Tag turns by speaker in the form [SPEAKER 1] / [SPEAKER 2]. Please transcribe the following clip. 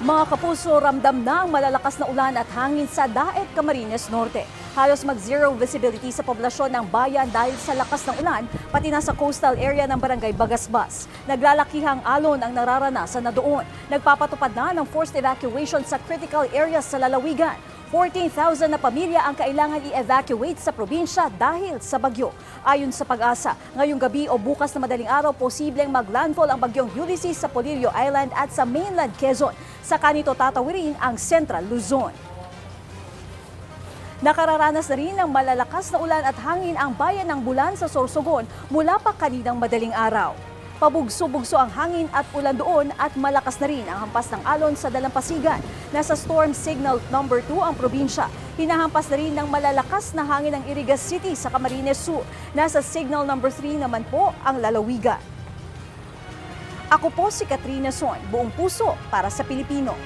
[SPEAKER 1] Mga kapuso, ramdam na ang malalakas na ulan at hangin sa Daet, Camarines Norte. Halos mag-zero visibility sa poblasyon ng bayan dahil sa lakas ng ulan, pati na sa coastal area ng barangay Bagasbas. Naglalakihang alon ang nararanasan na doon. Nagpapatupad na ng forced evacuation sa critical areas sa lalawigan. 14,000 na pamilya ang kailangan i-evacuate sa probinsya dahil sa bagyo. Ayon sa Pag-asa, ngayong gabi o bukas na madaling araw, posibleng maglandfall ang bagyong Ulysses sa Polillo Island at sa mainland Quezon. Saka nito tatawirin ang Central Luzon. Nakararanas na rin ng malalakas na ulan at hangin ang bayan ng Bulan sa Sorsogon mula pa kaninang madaling araw. Pabugso-bugso ang hangin at ulan doon at malakas na rin ang hampas ng alon sa Dalampasigan. Nasa storm signal number 2 ang probinsya. Hinahampas na rin ng malalakas na hangin ng Irigas City sa Camarines Sur. Nasa signal number 3 naman po ang lalawigan. Ako po si Katrina Son, buong puso para sa Pilipino.